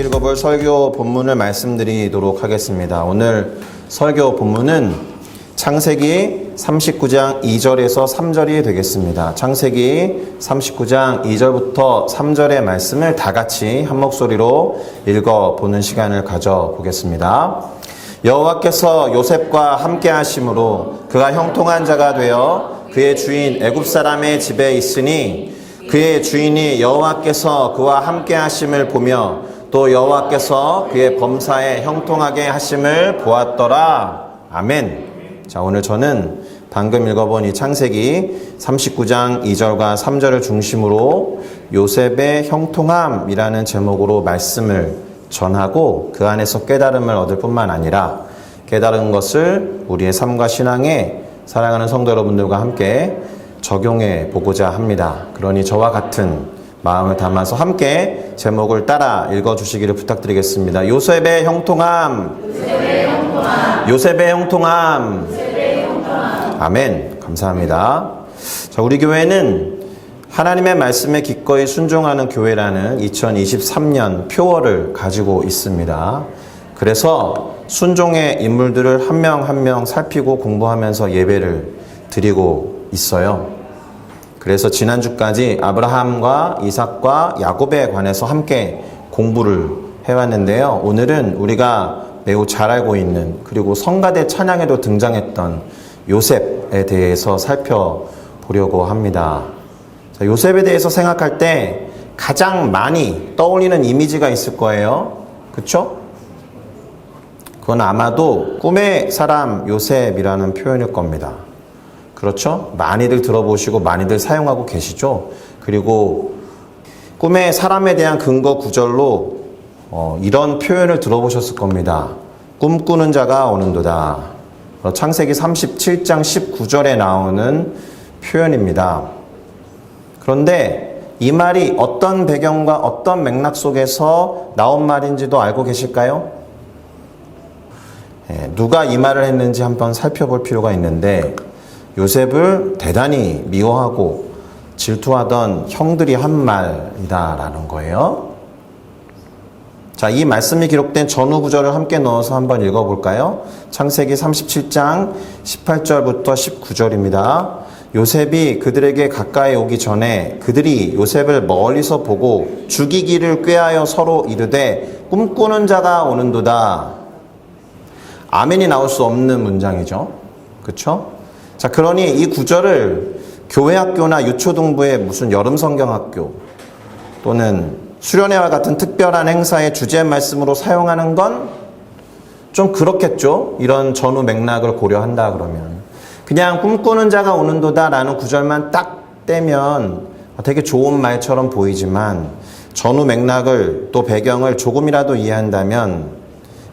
읽어볼 설교 본문을 말씀드리도록 하겠습니다. 오늘 설교 본문은 창세기 39장 2절에서 3절이 되겠습니다. 창세기 39장 2절부터 3절의 말씀을 다 같이 한 목소리로 읽어보는 시간을 가져보겠습니다. 여호와께서 요셉과 함께 하심으로 그가 형통한 자가 되어 그의 주인 애굽 사람의 집에 있으니 그의 주인이 여호와께서 그와 함께 하심을 보며 또 여호와께서 그의 범사에 형통하게 하심을 보았더라. 아멘. 자, 오늘 저는 방금 읽어본 이 창세기 39장 2절과 3절을 중심으로 요셉의 형통함이라는 제목으로 말씀을 전하고 그 안에서 깨달음을 얻을 뿐만 아니라 깨달은 것을 우리의 삶과 신앙에 사랑하는 성도 여러분들과 함께 적용해 보고자 합니다. 그러니 저와 같은 마음을 담아서 함께 제목을 따라 읽어주시기를 부탁드리겠습니다. 요셉의 형통함. 요셉의 형통함. 아멘. 감사합니다. 자, 우리 교회는 하나님의 말씀에 기꺼이 순종하는 교회라는 2023년 표어를 가지고 있습니다. 그래서 순종의 인물들을 한 명 한 명 살피고 공부하면서 예배를 드리고 있어요. 그래서 지난주까지 아브라함과 이삭과 야곱에 관해서 함께 공부를 해왔는데요. 오늘은 우리가 매우 잘 알고 있는 그리고 성가대 찬양에도 등장했던 요셉에 대해서 살펴보려고 합니다. 자, 요셉에 대해서 생각할 때 가장 많이 떠올리는 이미지가 있을 거예요. 그쵸? 그건 아마도 꿈의 사람 요셉이라는 표현일 겁니다. 그렇죠? 많이들 들어보시고 많이들 사용하고 계시죠? 그리고 꿈의 사람에 대한 근거 구절로 이런 표현을 들어보셨을 겁니다. 꿈꾸는 자가 오는도다. 창세기 37장 19절에 나오는 표현입니다. 그런데 이 말이 어떤 배경과 어떤 맥락 속에서 나온 말인지도 알고 계실까요? 누가 이 말을 했는지 한번 살펴볼 필요가 있는데 요셉을 대단히 미워하고 질투하던 형들이 한 말이다라는 거예요. 자, 이 말씀이 기록된 전후 구절을 함께 넣어서 한번 읽어볼까요? 창세기 37장 18절부터 19절입니다. 요셉이 그들에게 가까이 오기 전에 그들이 요셉을 멀리서 보고 죽이기를 꾀하여 서로 이르되 꿈꾸는 자가 오는도다. 아멘이 나올 수 없는 문장이죠. 그렇죠? 자, 그러니 이 구절을 교회학교나 유초등부의 무슨 여름성경학교 또는 수련회와 같은 특별한 행사의 주제 말씀으로 사용하는 건 좀 그렇겠죠. 이런 전후 맥락을 고려한다 그러면. 그냥 꿈꾸는 자가 오는도다 라는 구절만 딱 떼면 되게 좋은 말처럼 보이지만 전후 맥락을 또 배경을 조금이라도 이해한다면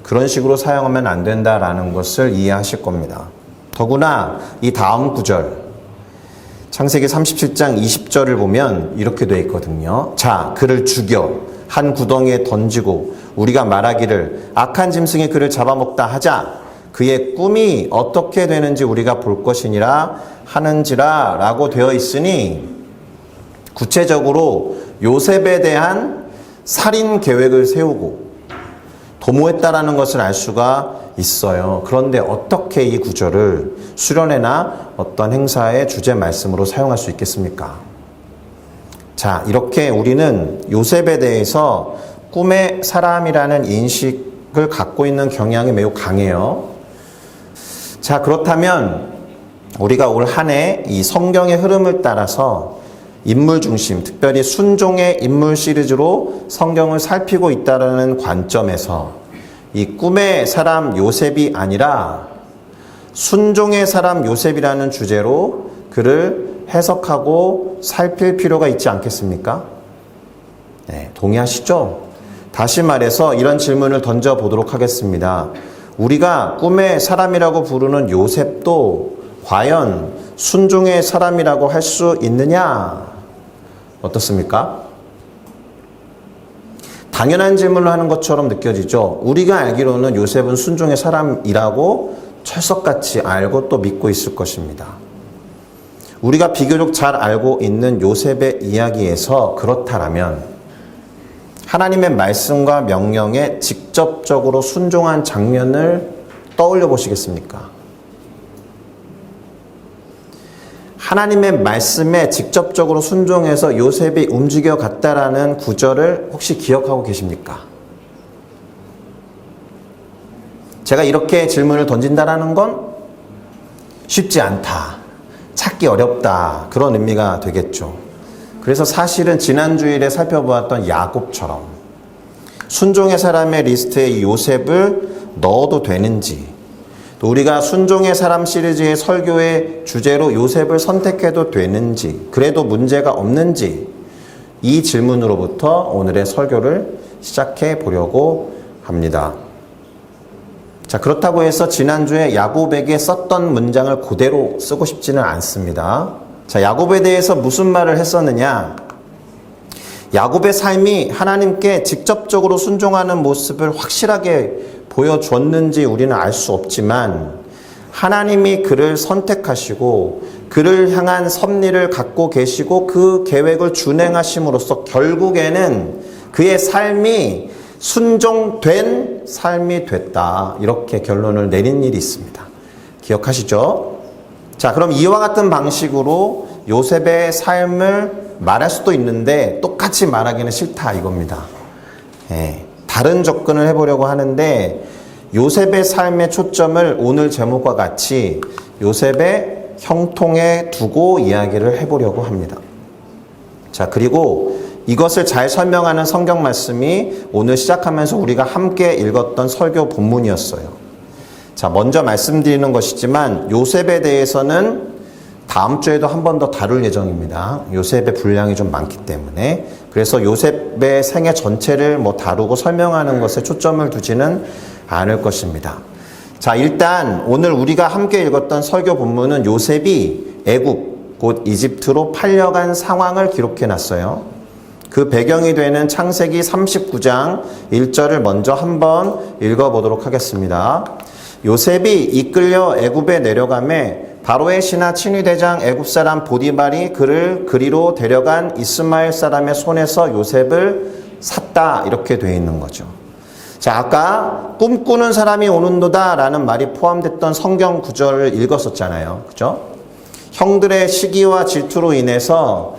그런 식으로 사용하면 안 된다라는 것을 이해하실 겁니다. 더구나 이 다음 구절 창세기 37장 20절을 보면 이렇게 돼 있거든요. 자, 그를 죽여 한 구덩이에 던지고 우리가 말하기를 악한 짐승이 그를 잡아먹다 하자 그의 꿈이 어떻게 되는지 우리가 볼 것이니라 하는지라 라고 되어 있으니 구체적으로 요셉에 대한 살인 계획을 세우고 도모했다라는 것을 알 수가 있어요. 그런데 어떻게 이 구절을 수련회나 어떤 행사의 주제 말씀으로 사용할 수 있겠습니까? 자, 이렇게 우리는 요셉에 대해서 꿈의 사람이라는 인식을 갖고 있는 경향이 매우 강해요. 자, 그렇다면 우리가 올 한 해 이 성경의 흐름을 따라서 인물 중심, 특별히 순종의 인물 시리즈로 성경을 살피고 있다는 관점에서 이 꿈의 사람 요셉이 아니라 순종의 사람 요셉이라는 주제로 그를 해석하고 살필 필요가 있지 않겠습니까? 네, 동의하시죠? 다시 말해서 이런 질문을 던져보도록 하겠습니다. 우리가 꿈의 사람이라고 부르는 요셉도 과연 순종의 사람이라고 할 수 있느냐? 어떻습니까? 당연한 질문을 하는 것처럼 느껴지죠. 우리가 알기로는 요셉은 순종의 사람이라고 철석같이 알고 또 믿고 있을 것입니다. 우리가 비교적 잘 알고 있는 요셉의 이야기에서 그렇다라면 하나님의 말씀과 명령에 직접적으로 순종한 장면을 떠올려 보시겠습니까? 하나님의 말씀에 직접적으로 순종해서 요셉이 움직여 갔다라는 구절을 혹시 기억하고 계십니까? 제가 이렇게 질문을 던진다라는 건 쉽지 않다, 찾기 어렵다, 그런 의미가 되겠죠. 그래서 사실은 지난 주일에 살펴보았던 야곱처럼 순종의 사람의 리스트에 이 요셉을 넣어도 되는지, 또 우리가 순종의 사람 시리즈의 설교의 주제로 요셉을 선택해도 되는지, 그래도 문제가 없는지, 이 질문으로부터 오늘의 설교를 시작해 보려고 합니다. 자, 그렇다고 해서 지난주에 야곱에게 썼던 문장을 그대로 쓰고 싶지는 않습니다. 자, 야곱에 대해서 무슨 말을 했었느냐? 야곱의 삶이 하나님께 직접적으로 순종하는 모습을 확실하게 보여줬는지 우리는 알 수 없지만, 하나님이 그를 선택하시고 그를 향한 섭리를 갖고 계시고 그 계획을 준행하심으로써 결국에는 그의 삶이 순종된 삶이 됐다, 이렇게 결론을 내린 일이 있습니다. 기억하시죠? 자, 그럼 이와 같은 방식으로 요셉의 삶을 말할 수도 있는데 똑같이 말하기는 싫다, 이겁니다. 다른 접근을 해보려고 하는데, 요셉의 삶의 초점을 오늘 제목과 같이 요셉의 형통에 두고 이야기를 해보려고 합니다. 자, 그리고 이것을 잘 설명하는 성경 말씀이 오늘 시작하면서 우리가 함께 읽었던 설교 본문이었어요. 자, 먼저 말씀드리는 것이지만 요셉에 대해서는 다음 주에도 한 번 더 다룰 예정입니다. 요셉의 분량이 좀 많기 때문에. 그래서 요셉의 생애 전체를 다루고 설명하는 것에 초점을 두지는 않을 것입니다. 자, 일단 오늘 우리가 함께 읽었던 설교 본문은 요셉이 애굽, 곧 이집트로 팔려간 상황을 기록해 놨어요. 그 배경이 되는 창세기 39장 1절을 먼저 한번 읽어보도록 하겠습니다. 요셉이 이끌려 애굽에 내려가매 바로의 신하 친위대장 애굽 사람 보디발이 그를 그리로 데려간 이스마엘 사람의 손에서 요셉을 샀다, 이렇게 되어 있는 거죠. 자, 아까 꿈꾸는 사람이 오는도다 라는 말이 포함됐던 성경 구절을 읽었었잖아요. 그죠? 형들의 시기와 질투로 인해서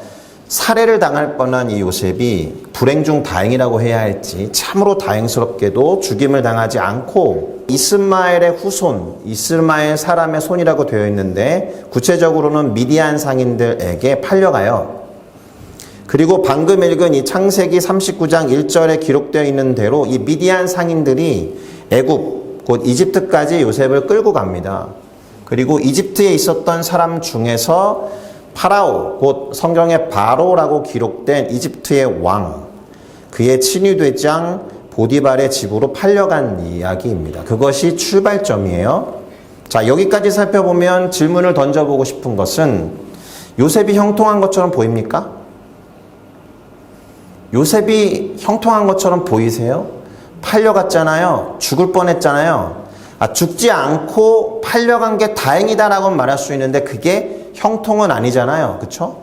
살해를 당할 뻔한 이 요셉이 불행 중 다행이라고 해야 할지 참으로 다행스럽게도 죽임을 당하지 않고 이스마엘의 후손, 이스마엘 사람의 손이라고 되어 있는데 구체적으로는 미디안 상인들에게 팔려가요. 그리고 방금 읽은 이 창세기 39장 1절에 기록되어 있는 대로 이 미디안 상인들이 애굽, 곧 이집트까지 요셉을 끌고 갑니다. 그리고 이집트에 있었던 사람 중에서 파라오, 곧 성경에 바로라고 기록된 이집트의 왕, 그의 친위대장 보디발의 집으로 팔려간 이야기입니다. 그것이 출발점이에요. 자, 여기까지 살펴보면 질문을 던져보고 싶은 것은, 요셉이 형통한 것처럼 보입니까? 요셉이 형통한 것처럼 보이세요? 팔려갔잖아요. 죽을 뻔했잖아요. 죽지 않고 팔려간 게 다행이다라고 말할 수 있는데 그게 형통은 아니잖아요. 그렇죠?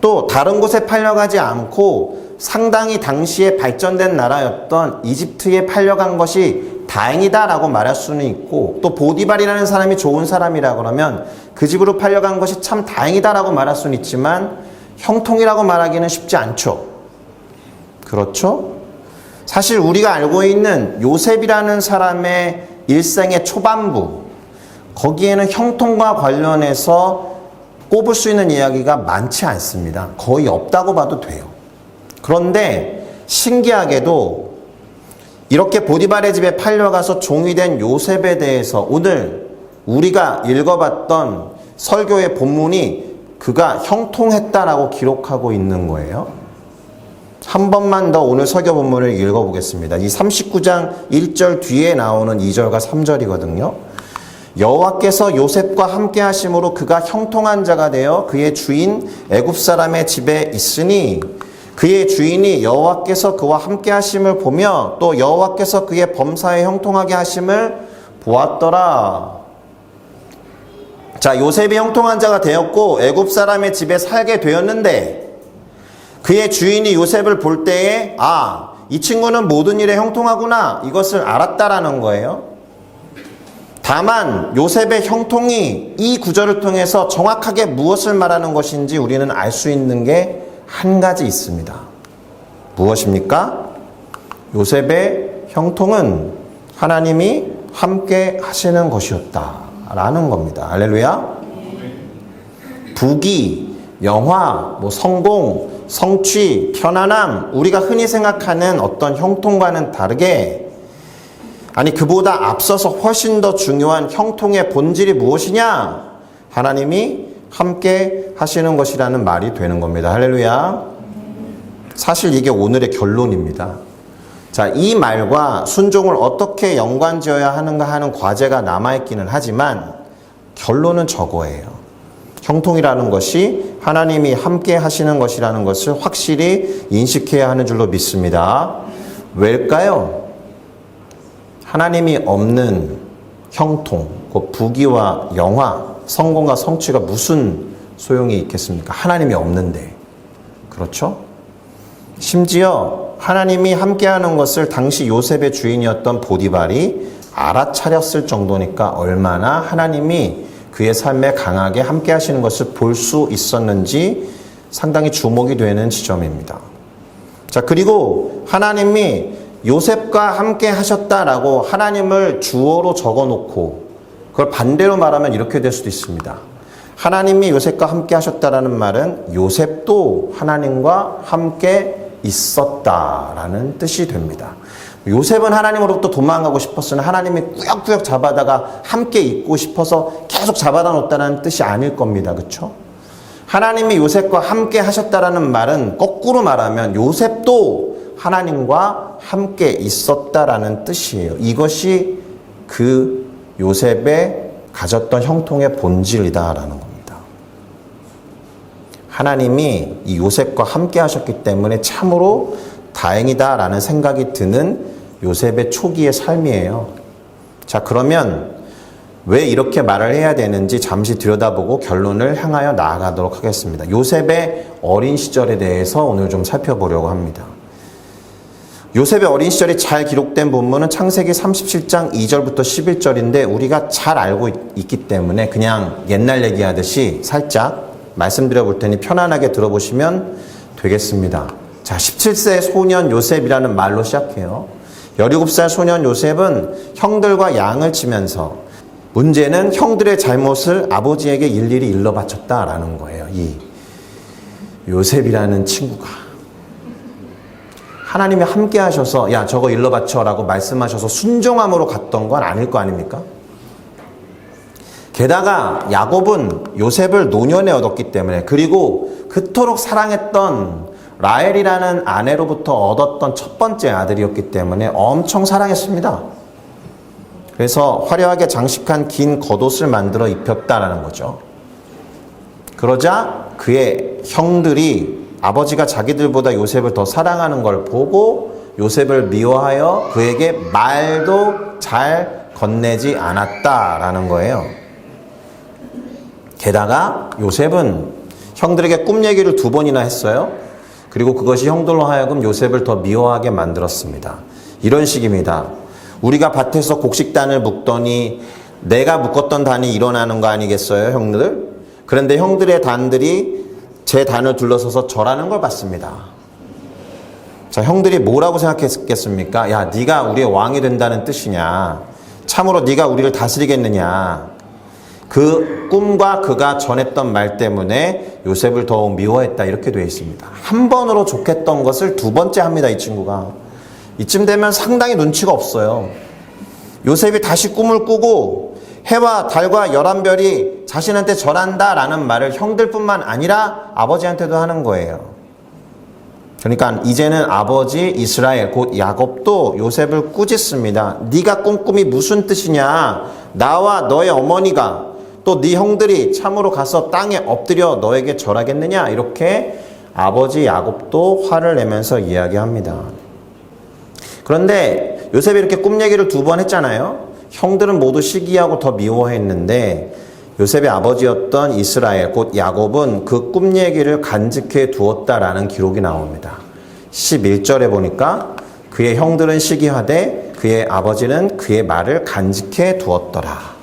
또 다른 곳에 팔려가지 않고 상당히 당시에 발전된 나라였던 이집트에 팔려간 것이 다행이다라고 말할 수는 있고, 또 보디발이라는 사람이 좋은 사람이라 그러면 그 집으로 팔려간 것이 참 다행이다라고 말할 수는 있지만 형통이라고 말하기는 쉽지 않죠. 그렇죠? 사실 우리가 알고 있는 요셉이라는 사람의 일생의 초반부, 거기에는 형통과 관련해서 꼽을 수 있는 이야기가 많지 않습니다. 거의 없다고 봐도 돼요. 그런데 신기하게도 이렇게 보디발의 집에 팔려가서 종이 된 요셉에 대해서 오늘 우리가 읽어봤던 설교의 본문이 그가 형통했다라고 기록하고 있는 거예요. 한 번만 더 오늘 설교 본문을 읽어보겠습니다. 이 39장 1절 뒤에 나오는 2절과 3절이거든요. 여호와께서 요셉과 함께 하심으로 그가 형통한 자가 되어 그의 주인 애굽 사람의 집에 있으니 그의 주인이 여호와께서 그와 함께 하심을 보며 또 여호와께서 그의 범사에 형통하게 하심을 보았더라. 자, 요셉이 형통한 자가 되었고 애굽 사람의 집에 살게 되었는데 그의 주인이 요셉을 볼 때에 이 친구는 모든 일에 형통하구나 이것을 알았다라는 거예요. 다만 요셉의 형통이 이 구절을 통해서 정확하게 무엇을 말하는 것인지 우리는 알 수 있는 게 한 가지 있습니다. 무엇입니까? 요셉의 형통은 하나님이 함께 하시는 것이었다라는 겁니다. 할렐루야. 부귀, 영화, 성공, 성취, 편안함, 우리가 흔히 생각하는 어떤 형통과는 다르게, 그보다 앞서서 훨씬 더 중요한 형통의 본질이 무엇이냐? 하나님이 함께 하시는 것이라는 말이 되는 겁니다. 할렐루야. 사실 이게 오늘의 결론입니다. 자, 이 말과 순종을 어떻게 연관지어야 하는가 하는 과제가 남아있기는 하지만 결론은 저거예요. 형통이라는 것이 하나님이 함께 하시는 것이라는 것을 확실히 인식해야 하는 줄로 믿습니다. 왜일까요? 하나님이 없는 형통, 그 부귀와 영화, 성공과 성취가 무슨 소용이 있겠습니까? 하나님이 없는데. 그렇죠? 심지어 하나님이 함께하는 것을 당시 요셉의 주인이었던 보디발이 알아차렸을 정도니까 얼마나 하나님이 그의 삶에 강하게 함께하시는 것을 볼 수 있었는지 상당히 주목이 되는 지점입니다. 자, 그리고 하나님이 요셉과 함께 하셨다라고 하나님을 주어로 적어놓고 그걸 반대로 말하면 이렇게 될 수도 있습니다. 하나님이 요셉과 함께 하셨다라는 말은 요셉도 하나님과 함께 있었다라는 뜻이 됩니다. 요셉은 하나님으로부터 도망가고 싶었으나 하나님이 꾸역꾸역 잡아다가 함께 있고 싶어서 계속 잡아다 놓았다는 뜻이 아닐 겁니다. 그렇죠? 하나님이 요셉과 함께 하셨다라는 말은 거꾸로 말하면 요셉도 하나님과 함께 있었다라는 뜻이에요. 이것이 그 요셉의 가졌던 형통의 본질이다라는 겁니다. 하나님이 이 요셉과 함께 하셨기 때문에 참으로 다행이다라는 생각이 드는 요셉의 초기의 삶이에요. 자, 그러면 왜 이렇게 말을 해야 되는지 잠시 들여다보고 결론을 향하여 나아가도록 하겠습니다. 요셉의 어린 시절에 대해서 오늘 좀 살펴보려고 합니다. 요셉의 어린 시절이 잘 기록된 본문은 창세기 37장 2절부터 11절인데 우리가 잘 알고 있기 때문에 그냥 옛날 얘기하듯이 살짝 말씀드려 볼 테니 편안하게 들어보시면 되겠습니다. 자, 17세 소년 요셉이라는 말로 시작해요. 17살 소년 요셉은 형들과 양을 치면서 문제는 형들의 잘못을 아버지에게 일일이 일러 바쳤다라는 거예요. 이 요셉이라는 친구가. 하나님이 함께 하셔서 야 저거 일러 바쳐라고 말씀하셔서 순종함으로 갔던 건 아닐 거 아닙니까? 게다가 야곱은 요셉을 노년에 얻었기 때문에 그리고 그토록 사랑했던 라헬이라는 아내로부터 얻었던 첫 번째 아들이었기 때문에 엄청 사랑했습니다. 그래서 화려하게 장식한 긴 겉옷을 만들어 입혔다라는 거죠. 그러자 그의 형들이 아버지가 자기들보다 요셉을 더 사랑하는 걸 보고 요셉을 미워하여 그에게 말도 잘 건네지 않았다라는 거예요. 게다가 요셉은 형들에게 꿈 얘기를 2번이나 했어요. 그리고 그것이 형들로 하여금 요셉을 더 미워하게 만들었습니다. 이런 식입니다. 우리가 밭에서 곡식단을 묶더니 내가 묶었던 단이 일어나는 거 아니겠어요, 형들? 그런데 형들의 단들이 제 단을 둘러서서 절하는 걸 봤습니다. 자, 형들이 뭐라고 생각했겠습니까? 야, 네가 우리의 왕이 된다는 뜻이냐? 참으로 네가 우리를 다스리겠느냐? 그 꿈과 그가 전했던 말 때문에 요셉을 더욱 미워했다 이렇게 되어 있습니다. 한 번으로 좋겠던 것을 2번째 합니다, 이 친구가. 이쯤 되면 상당히 눈치가 없어요. 요셉이 다시 꿈을 꾸고 해와 달과 11별이 자신한테 절한다라는 말을 형들뿐만 아니라 아버지한테도 하는 거예요. 그러니까 이제는 아버지 이스라엘 곧 야곱도 요셉을 꾸짖습니다. 네가 꾼 꿈이 무슨 뜻이냐? 나와 너의 어머니가 또 네 형들이 참으로 가서 땅에 엎드려 너에게 절하겠느냐? 이렇게 아버지 야곱도 화를 내면서 이야기합니다. 그런데 요셉이 이렇게 꿈 얘기를 2번 했잖아요. 형들은 모두 시기하고 더 미워했는데 요셉의 아버지였던 이스라엘, 곧 야곱은 그 꿈 얘기를 간직해 두었다라는 기록이 나옵니다. 11절에 보니까 그의 형들은 시기하되 그의 아버지는 그의 말을 간직해 두었더라.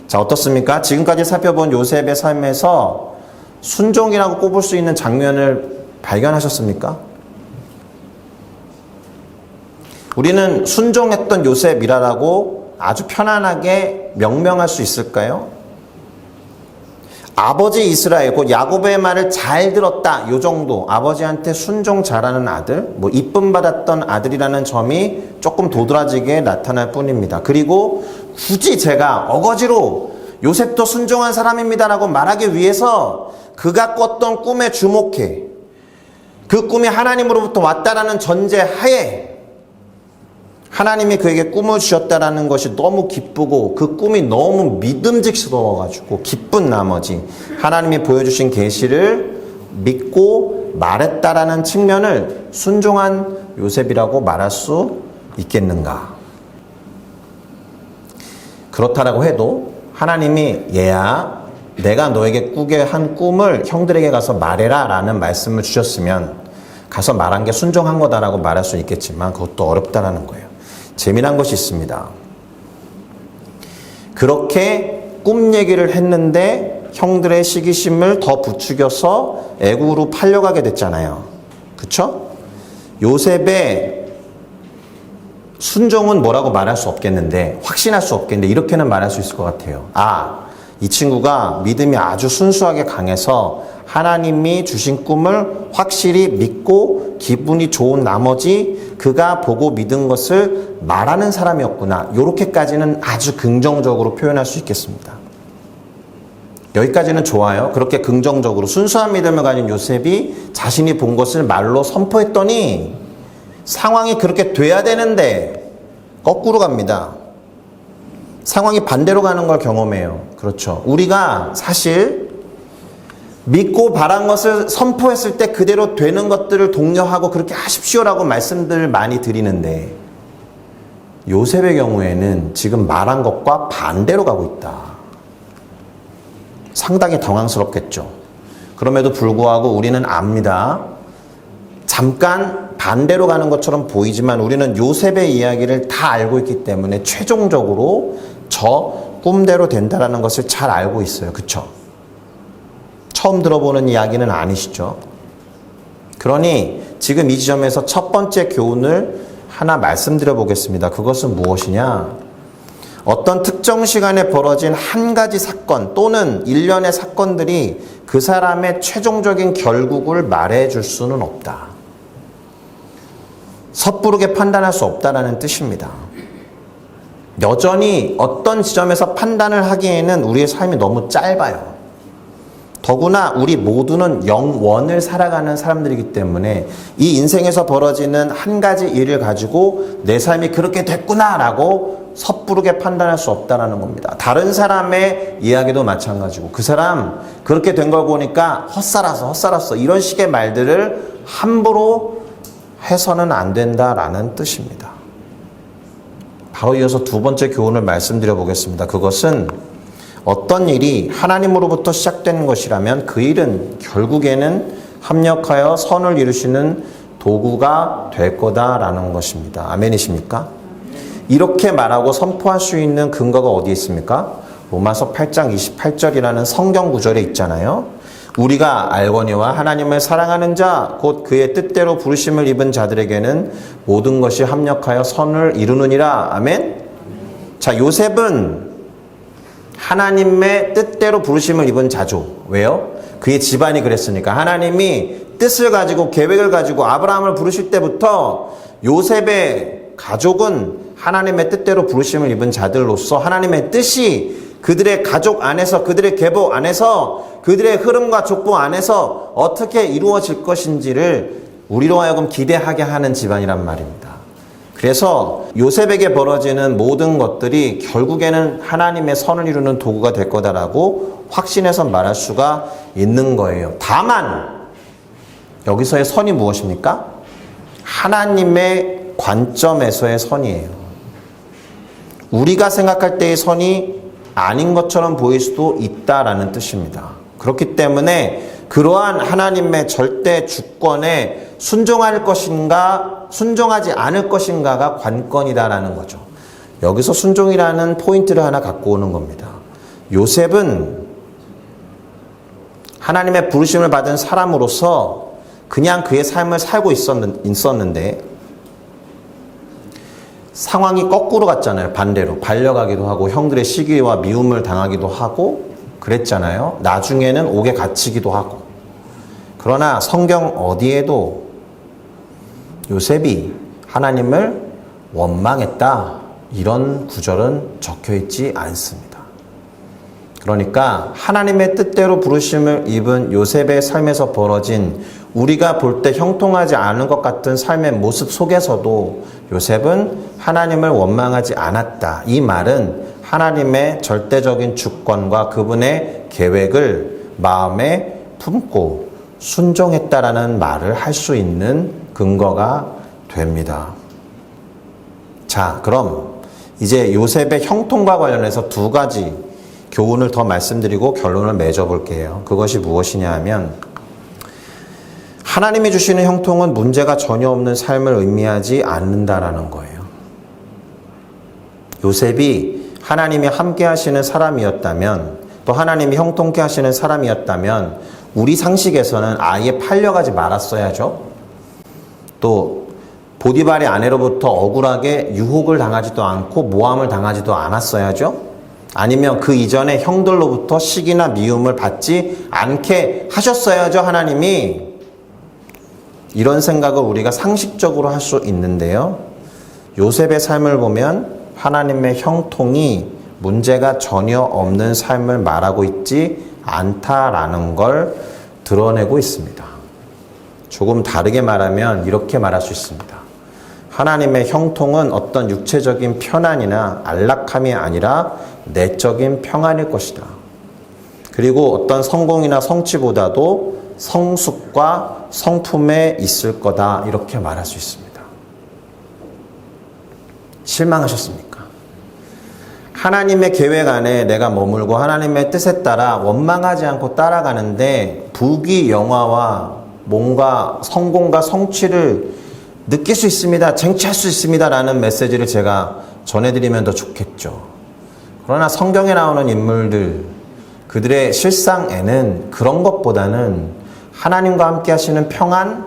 자, 어떻습니까? 지금까지 살펴본 요셉의 삶에서 순종이라고 꼽을 수 있는 장면을 발견하셨습니까? 우리는 순종했던 요셉이라고 아주 편안하게 명명할 수 있을까요? 아버지 이스라엘, 곧 야곱의 말을 잘 들었다. 요 정도. 아버지한테 순종 잘하는 아들, 이쁨 받았던 아들이라는 점이 조금 도드라지게 나타날 뿐입니다. 그리고 굳이 제가 어거지로 요셉도 순종한 사람입니다라고 말하기 위해서 그가 꿨던 꿈에 주목해. 그 꿈이 하나님으로부터 왔다라는 전제 하에 하나님이 그에게 꿈을 주셨다라는 것이 너무 기쁘고 그 꿈이 너무 믿음직스러워가지고 기쁜 나머지 하나님이 보여주신 계시를 믿고 말했다라는 측면을 순종한 요셉이라고 말할 수 있겠는가? 그렇다라고 해도 하나님이 얘야 내가 너에게 꾸게 한 꿈을 형들에게 가서 말해라 라는 말씀을 주셨으면 가서 말한 게 순종한 거다라고 말할 수 있겠지만 그것도 어렵다라는 거예요. 재미난 것이 있습니다. 그렇게 꿈 얘기를 했는데 형들의 시기심을 더 부추겨서 애국으로 팔려가게 됐잖아요. 그쵸? 요셉의 순종은 뭐라고 말할 수 없겠는데, 확신할 수 없겠는데 이렇게는 말할 수 있을 것 같아요. 이 친구가 믿음이 아주 순수하게 강해서 하나님이 주신 꿈을 확실히 믿고 기분이 좋은 나머지 그가 보고 믿은 것을 말하는 사람이었구나. 이렇게까지는 아주 긍정적으로 표현할 수 있겠습니다. 여기까지는 좋아요. 그렇게 긍정적으로 순수한 믿음을 가진 요셉이 자신이 본 것을 말로 선포했더니 상황이 그렇게 돼야 되는데 거꾸로 갑니다. 상황이 반대로 가는 걸 경험해요. 그렇죠. 우리가 사실 믿고 바란 것을 선포했을 때 그대로 되는 것들을 독려하고 그렇게 하십시오라고 말씀들을 많이 드리는데 요셉의 경우에는 지금 말한 것과 반대로 가고 있다. 상당히 당황스럽겠죠. 그럼에도 불구하고 우리는 압니다. 잠깐 반대로 가는 것처럼 보이지만 우리는 요셉의 이야기를 다 알고 있기 때문에 최종적으로 저 꿈대로 된다는 것을 잘 알고 있어요. 그쵸? 처음 들어보는 이야기는 아니시죠? 그러니 지금 이 지점에서 첫 번째 교훈을 하나 말씀드려 보겠습니다. 그것은 무엇이냐? 어떤 특정 시간에 벌어진 한 가지 사건 또는 일련의 사건들이 그 사람의 최종적인 결국을 말해줄 수는 없다. 섣부르게 판단할 수 없다는 뜻입니다. 여전히 어떤 지점에서 판단을 하기에는 우리의 삶이 너무 짧아요. 더구나 우리 모두는 영원을 살아가는 사람들이기 때문에 이 인생에서 벌어지는 한 가지 일을 가지고 내 삶이 그렇게 됐구나라고 섣부르게 판단할 수 없다는 겁니다. 다른 사람의 이야기도 마찬가지고 그 사람 그렇게 된 걸 보니까 헛살았어 이런 식의 말들을 함부로 해서는 안 된다라는 뜻입니다. 바로 이어서 두 번째 교훈을 말씀드려 보겠습니다. 그것은 어떤 일이 하나님으로부터 시작된 것이라면 그 일은 결국에는 합력하여 선을 이루시는 도구가 될 거다라는 것입니다. 아멘이십니까? 이렇게 말하고 선포할 수 있는 근거가 어디에 있습니까? 로마서 8장 28절이라는 성경 구절에 있잖아요. 우리가 알거니와 하나님을 사랑하는 자 곧 그의 뜻대로 부르심을 입은 자들에게는 모든 것이 합력하여 선을 이루느니라. 아멘. 자, 요셉은 하나님의 뜻대로 부르심을 입은 자죠. 왜요? 그의 집안이 그랬으니까. 하나님이 뜻을 가지고 계획을 가지고 아브라함을 부르실 때부터 요셉의 가족은 하나님의 뜻대로 부르심을 입은 자들로서 하나님의 뜻이 그들의 가족 안에서, 그들의 계보 안에서, 그들의 흐름과 족보 안에서 어떻게 이루어질 것인지를 우리로 하여금 기대하게 하는 집안이란 말입니다. 그래서 요셉에게 벌어지는 모든 것들이 결국에는 하나님의 선을 이루는 도구가 될 거다라고 확신해서 말할 수가 있는 거예요. 다만 여기서의 선이 무엇입니까? 하나님의 관점에서의 선이에요. 우리가 생각할 때의 선이 아닌 것처럼 보일 수도 있다라는 뜻입니다. 그렇기 때문에 그러한 하나님의 절대 주권에 순종할 것인가, 순종하지 않을 것인가가 관건이다라는 거죠. 여기서 순종이라는 포인트를 하나 갖고 오는 겁니다. 요셉은 하나님의 부르심을 받은 사람으로서 그냥 그의 삶을 살고 있었는데 상황이 거꾸로 갔잖아요. 반대로 반려가기도 하고 형들의 시기와 미움을 당하기도 하고 그랬잖아요. 나중에는 옥에 갇히기도 하고. 그러나 성경 어디에도 요셉이 하나님을 원망했다 이런 구절은 적혀 있지 않습니다. 그러니까 하나님의 뜻대로 부르심을 입은 요셉의 삶에서 벌어진 우리가 볼 때 형통하지 않은 것 같은 삶의 모습 속에서도 요셉은 하나님을 원망하지 않았다. 이 말은 하나님의 절대적인 주권과 그분의 계획을 마음에 품고 순종했다라는 말을 할 수 있는 근거가 됩니다. 자, 그럼 이제 요셉의 형통과 관련해서 두 가지 교훈을 더 말씀드리고 결론을 맺어볼게요. 그것이 무엇이냐 하면 하나님이 주시는 형통은 문제가 전혀 없는 삶을 의미하지 않는다라는 거예요. 요셉이 하나님이 함께 하시는 사람이었다면 또 하나님이 형통케 하시는 사람이었다면 우리 상식에서는 아예 팔려가지 말았어야죠. 또 보디발의 아내로부터 억울하게 유혹을 당하지도 않고 모함을 당하지도 않았어야죠. 아니면 그 이전에 형들로부터 시기나 미움을 받지 않게 하셨어야죠, 하나님이. 이런 생각을 우리가 상식적으로 할 수 있는데요. 요셉의 삶을 보면 하나님의 형통이 문제가 전혀 없는 삶을 말하고 있지 않다라는 걸 드러내고 있습니다. 조금 다르게 말하면 이렇게 말할 수 있습니다. 하나님의 형통은 어떤 육체적인 편안이나 안락함이 아니라 내적인 평안일 것이다. 그리고 어떤 성공이나 성취보다도 성숙과 성품에 있을 거다. 이렇게 말할 수 있습니다. 실망하셨습니까? 하나님의 계획 안에 내가 머물고 하나님의 뜻에 따라 원망하지 않고 따라가는데 부귀 영화와 뭔가 성공과 성취를 느낄 수 있습니다. 쟁취할 수 있습니다. 라는 메시지를 제가 전해드리면 더 좋겠죠. 그러나 성경에 나오는 인물들, 그들의 실상에는 그런 것보다는 하나님과 함께 하시는 평안,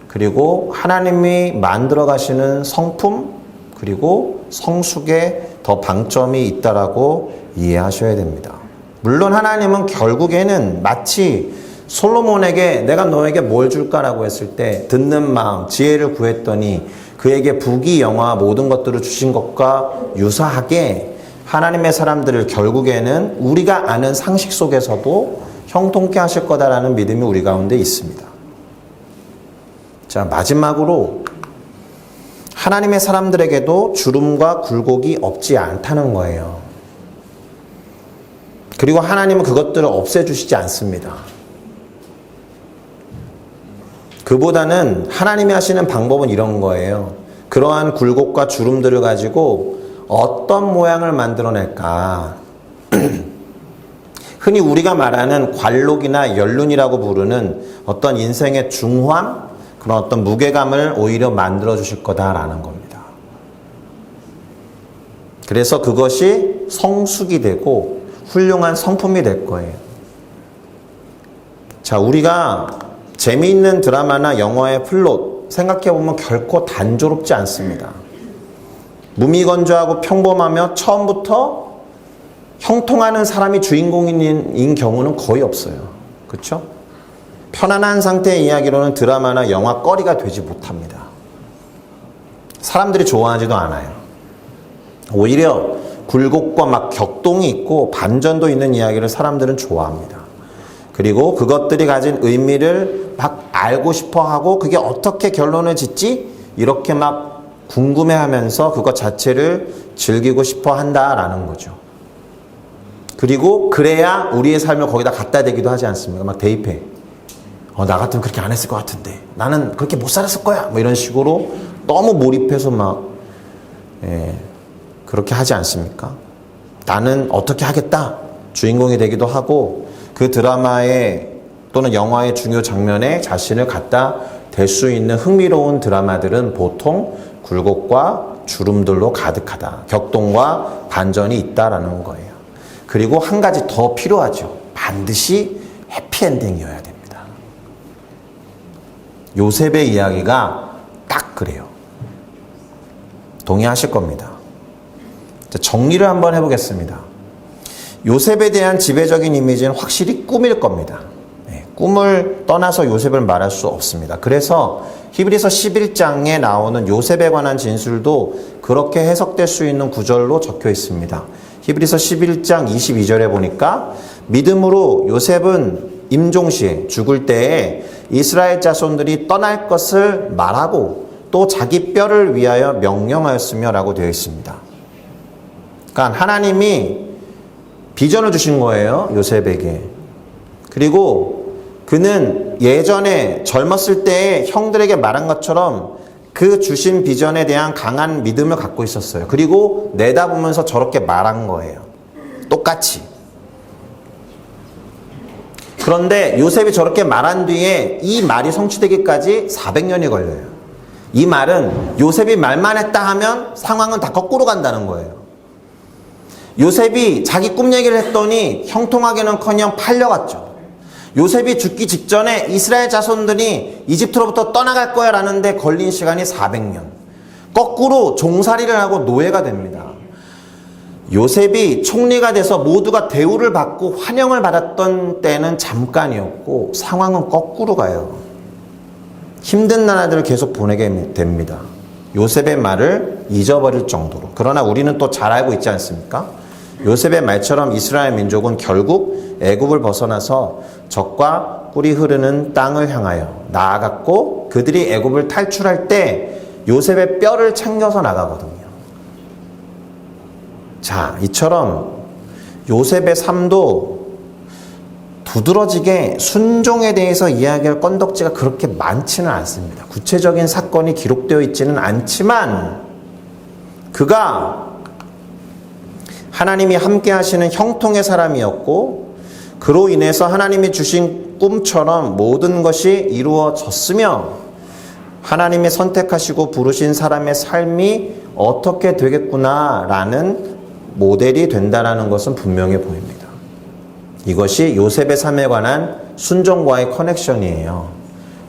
그리고 하나님이 만들어 가시는 성품, 그리고 성숙에 더 방점이 있다라고 이해하셔야 됩니다. 물론 하나님은 결국에는 마치 솔로몬에게 내가 너에게 뭘 줄까라고 했을 때 듣는 마음, 지혜를 구했더니 그에게 부귀 영화 모든 것들을 주신 것과 유사하게 하나님의 사람들을 결국에는 우리가 아는 상식 속에서도 형통케 하실 거다라는 믿음이 우리 가운데 있습니다. 자, 마지막으로 하나님의 사람들에게도 주름과 굴곡이 없지 않다는 거예요. 그리고 하나님은 그것들을 없애주시지 않습니다. 그보다는 하나님이 하시는 방법은 이런 거예요. 그러한 굴곡과 주름들을 가지고 어떤 모양을 만들어낼까? 흔히 우리가 말하는 관록이나 연륜이라고 부르는 어떤 인생의 중환, 그런 어떤 무게감을 오히려 만들어 주실 거다라는 겁니다. 그래서 그것이 성숙이 되고 훌륭한 성품이 될 거예요. 자, 우리가 재미있는 드라마나 영화의 플롯 생각해보면 결코 단조롭지 않습니다. 무미건조하고 평범하며 처음부터 형통하는 사람이 주인공인 경우는 거의 없어요. 그렇죠? 편안한 상태의 이야기로는 드라마나 영화 거리가 되지 못합니다. 사람들이 좋아하지도 않아요. 오히려 굴곡과 막 격동이 있고 반전도 있는 이야기를 사람들은 좋아합니다. 그리고 그것들이 가진 의미를 막 알고 싶어 하고 그게 어떻게 결론을 짓지? 이렇게 막 궁금해하면서 그것 자체를 즐기고 싶어 한다라는 거죠. 그리고 그래야 우리의 삶을 거기다 갖다 대기도 하지 않습니까? 막 대입해. 나 같으면 그렇게 안 했을 것 같은데. 나는 그렇게 못 살았을 거야. 뭐 이런 식으로 너무 몰입해서 막 그렇게 하지 않습니까? 나는 어떻게 하겠다 주인공이 되기도 하고 그 드라마의 또는 영화의 중요 장면에 자신을 갖다 댈 수 있는 흥미로운 드라마들은 보통 굴곡과 주름들로 가득하다. 격동과 반전이 있다라는 거예요. 그리고 한 가지 더 필요하죠. 반드시 해피엔딩이어야 됩니다. 요셉의 이야기가 딱 그래요. 동의하실 겁니다. 정리를 한번 해보겠습니다. 요셉에 대한 지배적인 이미지는 확실히 꿈일 겁니다. 꿈을 떠나서 요셉을 말할 수 없습니다. 그래서 히브리서 11장에 나오는 요셉에 관한 진술도 그렇게 해석될 수 있는 구절로 적혀 있습니다. 히브리서 11장 22절에 보니까 믿음으로 요셉은 임종시에 죽을 때에 이스라엘 자손들이 떠날 것을 말하고 또 자기 뼈를 위하여 명령하였으며 라고 되어 있습니다. 그러니까 하나님이 비전을 주신 거예요. 요셉에게. 그리고 그는 예전에 젊었을 때에 형들에게 말한 것처럼 그 주신 비전에 대한 강한 믿음을 갖고 있었어요. 그리고 내다보면서 저렇게 말한 거예요. 똑같이. 그런데 요셉이 저렇게 말한 뒤에 이 말이 성취되기까지 400년이 걸려요. 이 말은 요셉이 말만 했다 하면 상황은 다 거꾸로 간다는 거예요. 요셉이 자기 꿈 얘기를 했더니 형통하기는커녕 팔려갔죠. 요셉이 죽기 직전에 이스라엘 자손들이 이집트로부터 떠나갈 거야 라는데 걸린 시간이 400년. 거꾸로 종살이를 하고 노예가 됩니다. 요셉이 총리가 돼서 모두가 대우를 받고 환영을 받았던 때는 잠깐이었고 상황은 거꾸로 가요. 힘든 나라들을 계속 보내게 됩니다. 요셉의 말을 잊어버릴 정도로. 그러나 우리는 또 잘 알고 있지 않습니까? 요셉의 말처럼 이스라엘 민족은 결국 애굽을 벗어나서 적과 꿀이 흐르는 땅을 향하여 나아갔고 그들이 애굽을 탈출할 때 요셉의 뼈를 챙겨서 나가거든요. 자, 이처럼 요셉의 삶도 두드러지게 순종에 대해서 이야기할 건덕지가 그렇게 많지는 않습니다. 구체적인 사건이 기록되어 있지는 않지만 그가 하나님이 함께 하시는 형통의 사람이었고 그로 인해서 하나님이 주신 꿈처럼 모든 것이 이루어졌으며 하나님이 선택하시고 부르신 사람의 삶이 어떻게 되겠구나라는 모델이 된다는 것은 분명해 보입니다. 이것이 요셉의 삶에 관한 순종과의 커넥션이에요.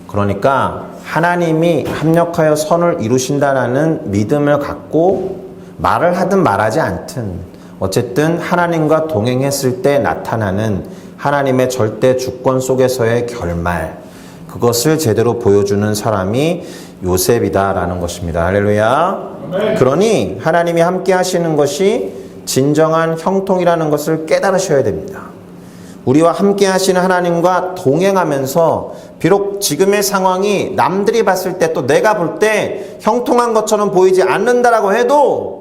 그러니까 하나님이 합력하여 선을 이루신다라는 믿음을 갖고 말을 하든 말하지 않든 어쨌든 하나님과 동행했을 때 나타나는 하나님의 절대 주권 속에서의 결말, 그것을 제대로 보여주는 사람이 요셉이다라는 것입니다. 할렐루야. 네. 그러니 하나님이 함께 하시는 것이 진정한 형통이라는 것을 깨달으셔야 됩니다. 우리와 함께 하시는 하나님과 동행하면서 비록 지금의 상황이 남들이 봤을 때 또 내가 볼 때 형통한 것처럼 보이지 않는다라고 해도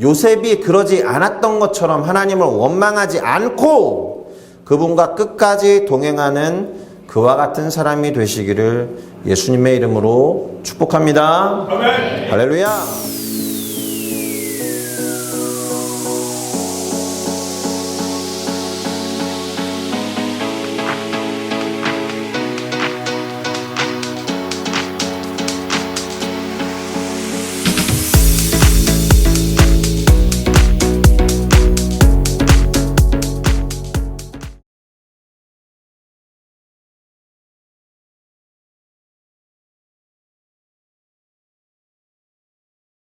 요셉이 그러지 않았던 것처럼 하나님을 원망하지 않고 그분과 끝까지 동행하는 그와 같은 사람이 되시기를 예수님의 이름으로 축복합니다. 아멘. 할렐루야.